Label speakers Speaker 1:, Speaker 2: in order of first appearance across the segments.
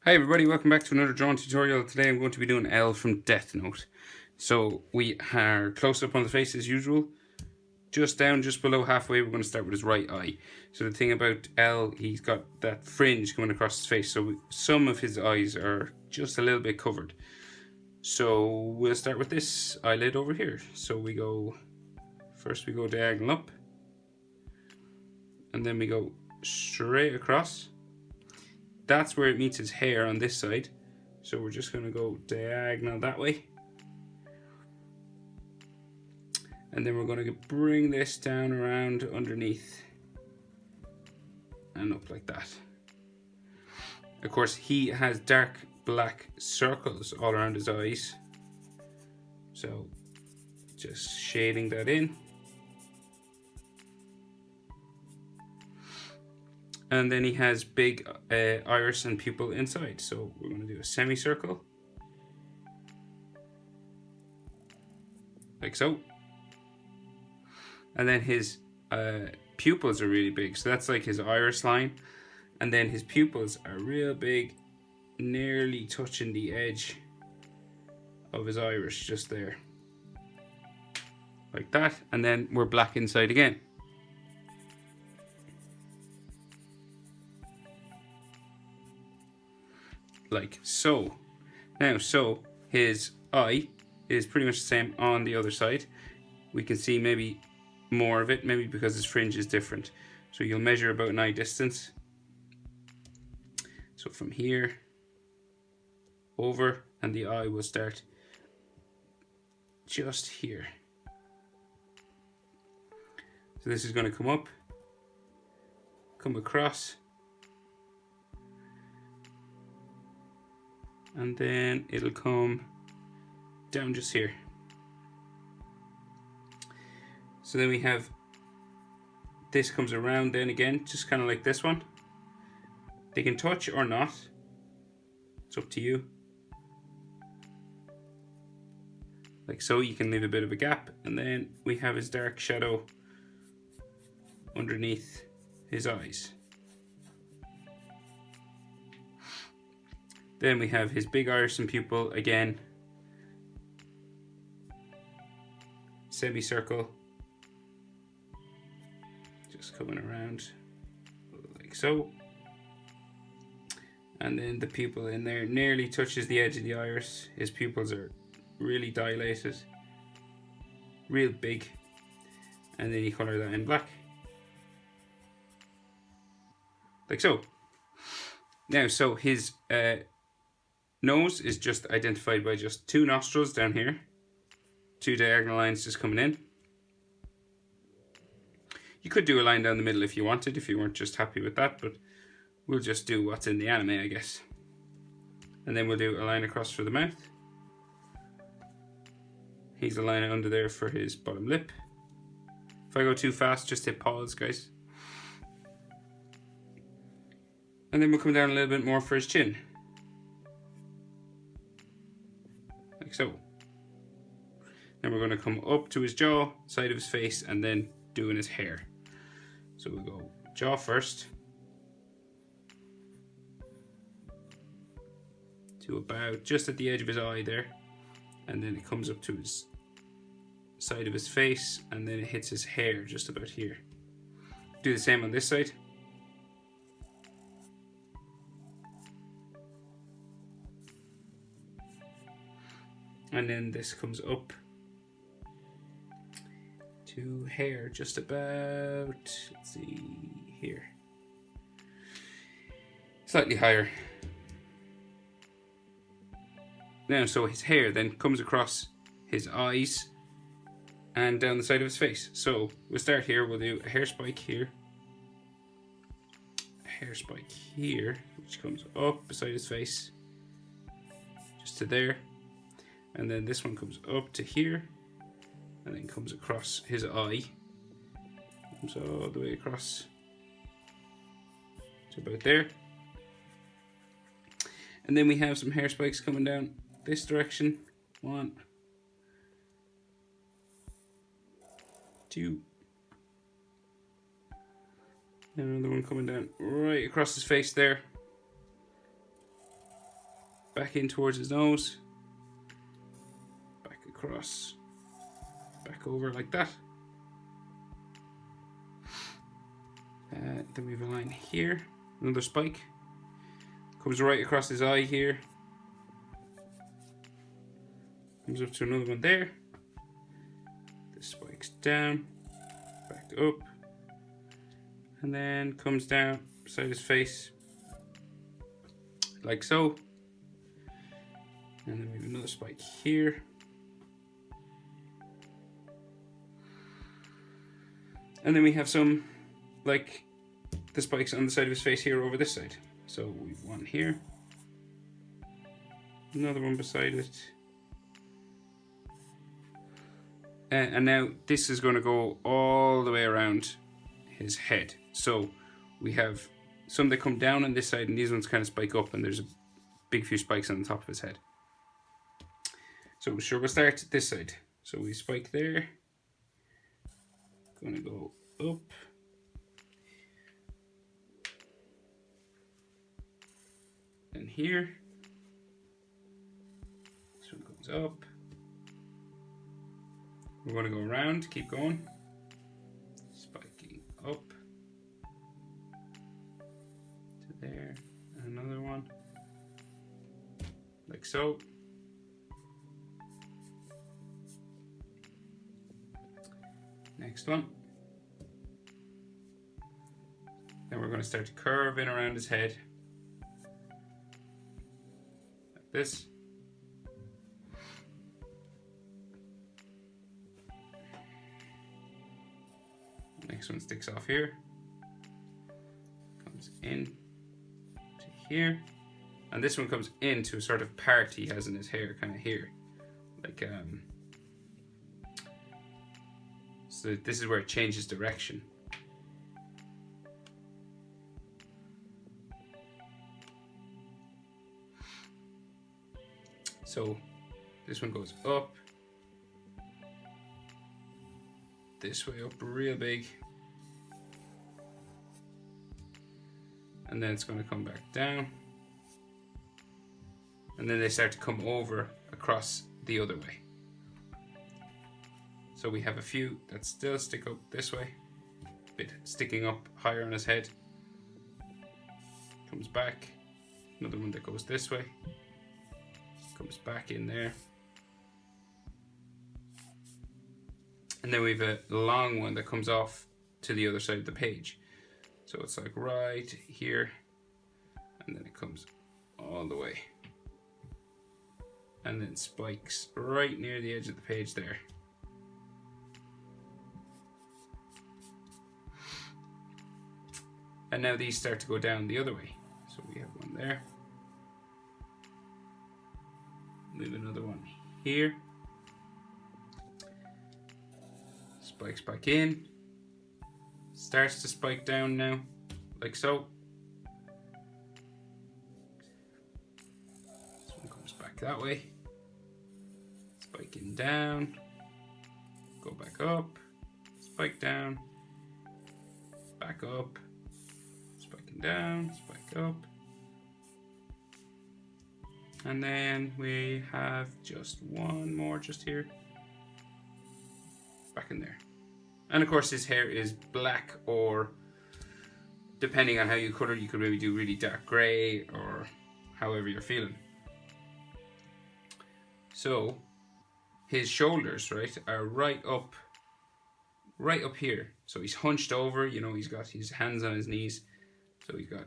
Speaker 1: Hi everybody, welcome back to another drawing tutorial. Today I'm going to be doing L from Death Note. So we are close up on the face as usual. Just down, just below halfway, we're going to start with his right eye. So the thing about L, he's got that fringe coming across his face, so some of his eyes are just a little bit covered. So we'll start with this eyelid over here. So first we go diagonal up, and then we go straight across. That's where it meets his hair on this side. So we're just going to go diagonal that way. And then we're going to bring this down around underneath and up like that. Of course, he has dark black circles all around his eyes. So just shading that in. And then he has big iris and pupil inside. So we're going to do a semicircle. Like so. And then his pupils are really big. So that's like his iris line. And then his pupils are real big, nearly touching the edge of his iris just there. Like that. And then we're black inside again. Like so. Now, so his eye is pretty much the same on the other side. We can see maybe more of it, maybe because his fringe is different. So you'll measure about an eye distance. So from here over, and the eye will start just here. So this is going to come up, come across, and then it'll come down just here. So then we have this comes around then again, just kind of like this one. They can touch or not. It's up to you. Like so, you can leave a bit of a gap, and then we have his dark shadow underneath his eyes. Then we have his big iris and pupil again. Semicircle. Just coming around like so. And then the pupil in there nearly touches the edge of the iris. His pupils are really dilated, real big. And then you colour that in black. Like so. Now, so his nose is just identified by just two nostrils down here. Two diagonal lines just coming in. You could do a line down the middle if you wanted, if you weren't just happy with that, but we'll just do what's in the anime, I guess. And then we'll do a line across for the mouth. He's a line under there for his bottom lip. If I go too fast, just hit pause, guys. And then we'll come down a little bit more for his chin. Like so. Then we're going to come up to his jaw, side of his face, and then doing his hair. So we'll go jaw first. To about just at the edge of his eye there. And then it comes up to his side of his face, and then it hits his hair just about here. Do the same on this side. And then this comes up to hair just about, let's see, here. Slightly higher. Now, so his hair then comes across his eyes and down the side of his face. So we'll start here, we'll do a hair spike here. A hair spike here, which comes up beside his face. Just to there. And then this one comes up to here. And then comes across his eye. Comes all the way across to about there. And then we have some hair spikes coming down this direction. 1, 2. And another one coming down right across his face there. back in towards his nose, back across, back over like that. Then we have a line here, another spike, comes right across his eye here, comes up to another one there, this spikes down, back up, and then comes down beside his face, like so. And then we have another spike here. And then we have some, like, the spikes on the side of his face here over this side. So we've one here, another one beside it. And now this is going to go all the way around his head. So we have some that come down on this side, and these ones kind of spike up, and there's a big few spikes on the top of his head. So sure, we'll start this side. So we spike there. Gonna go up. And here. This one goes up. We're gonna go around, keep going. Spiking up. To there. And another one. Like so. Next one. Then we're going to start to curve in around his head. Like this. Next one sticks off here. Comes in to here. And this one comes into a sort of part he has in his hair, kind of here. Like, so this is where it changes direction. So this one goes up, this way up real big, and then it's going to come back down, and then they start to come over across the other way. So we have a few that still stick up this way, a bit sticking up higher on his head, comes back, another one that goes this way, comes back in there, and then we have a long one that comes off to the other side of the page. So it's like right here, and then it comes all the way, and then spikes right near the edge of the page there. And now these start to go down the other way. So we have one there. We have another one here. Spikes back in. Starts to spike down now, like so. This one comes back that way. Spiking down. Go back up. Spike down. Back up. Spiking down, spike up. And then we have just one more just here. Back in there. And of course his hair is black, or depending on how you color, you could maybe do really dark grey, or however you're feeling. So his shoulders, right, are right up here. So he's hunched over, you know, he's got his hands on his knees. So he's got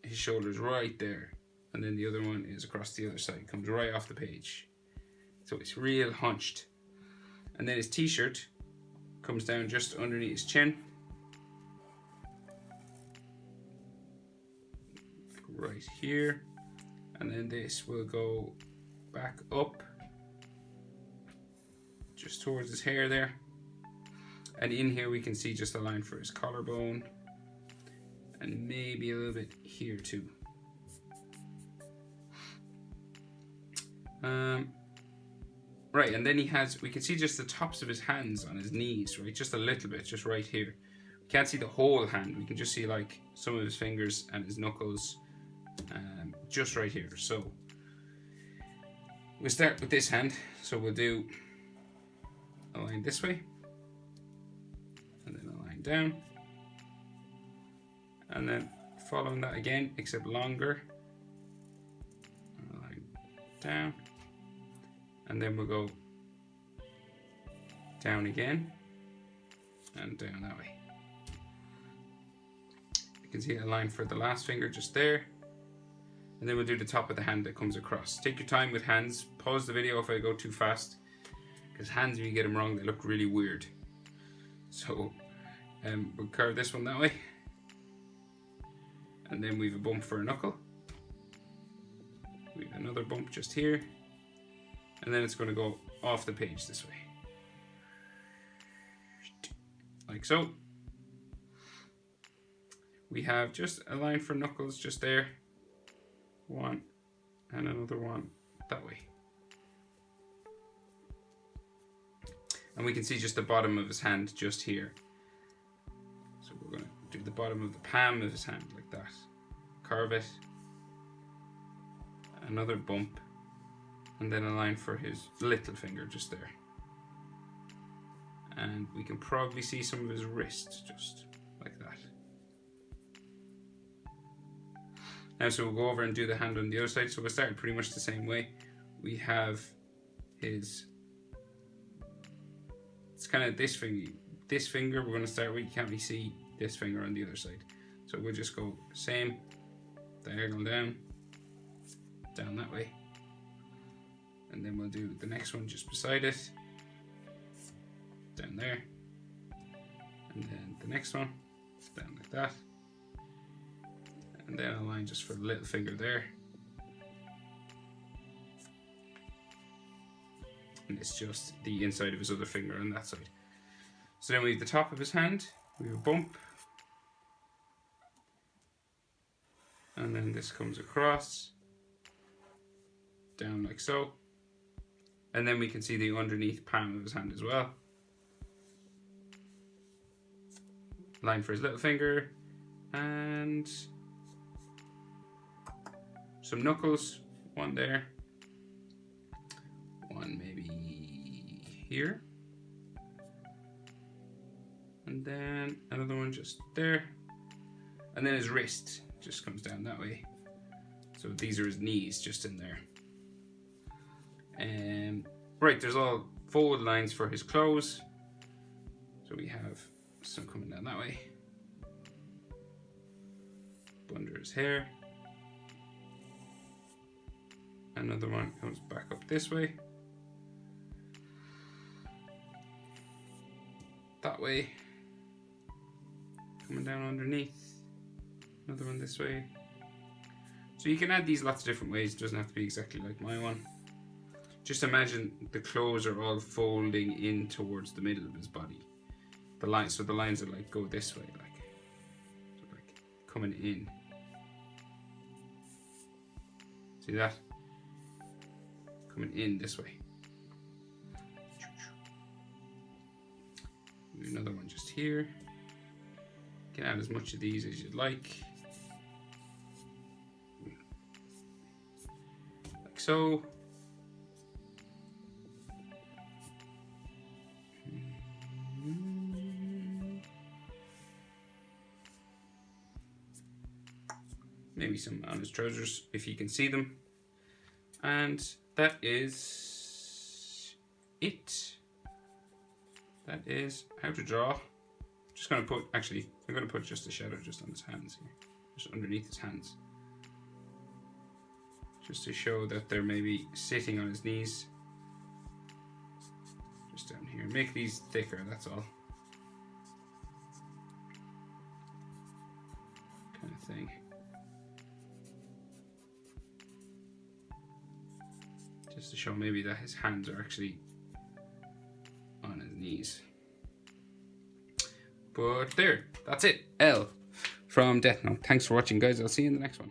Speaker 1: his shoulders right there. And then the other one is across the other side, comes right off the page. So it's real hunched. And then his t-shirt comes down just underneath his chin. Right here. And then this will go back up just towards his hair there. And in here we can see just a line for his collarbone. And maybe a little bit here too. Right, and then we can see just the tops of his hands on his knees, right? Just a little bit, just right here. We can't see the whole hand. We can just see like some of his fingers and his knuckles, just right here. So We'll start with this hand, so we'll do a line this way, and then a line down, and then following that again, except longer, and a line down, and then we'll go down again, and down that way. You can see a line for the last finger just there. And then we'll do the top of the hand that comes across. Take your time with hands. Pause the video if I go too fast, because hands, if you get them wrong, they look really weird. So we'll carve this one that way. And then we have a bump for a knuckle. We have another bump just here. And then it's going to go off the page this way. Like so. We have just a line for knuckles just there. One and another one that way. And we can see just the bottom of his hand just here. So we're going to do the bottom of the palm of his hand like that. Carve it. Another bump. And then a line for his little finger just there. And we can probably see some of his wrist just like that. Now, so we'll go over and do the hand on the other side. So we're starting pretty much the same way. We have his, it's kind of this finger we're going to start with. You can't really see this finger on the other side. So we'll just go same, diagonal down that way. And then we'll do the next one just beside it, down there. And then the next one, down like that. And then a line just for the little finger there. And it's just the inside of his other finger on that side. So then we have the top of his hand, we have a bump. And then this comes across, down like so. And then we can see the underneath palm of his hand as well. Line for his little finger, and some knuckles, one there, one maybe here, and then another one just there, and then his wrist just comes down that way. So these are his knees just in there. Right, there's all fold lines for his clothes. So we have some coming down that way, under his hair. Another one comes back up this way, that way, coming down underneath. Another one this way. So you can add these lots of different ways. It doesn't have to be exactly like my one. Just imagine the clothes are all folding in towards the middle of his body. The lines, so the lines are like go this way, like coming in. See that? Coming in this way. Another one just here. You can add as much of these as you'd like. Like so. Maybe some on his trousers if you can see them. And that is it. That is how to draw. I'm just going to put, actually, I'm going to put just a shadow just on his hands here. Just underneath his hands. Just to show that they're maybe sitting on his knees. Just down here. Make these thicker, that's all. Kind of thing. Just to show maybe that his hands are actually on his knees. But there, that's it. L from Death Note. Thanks for watching, guys. I'll see you in the next one.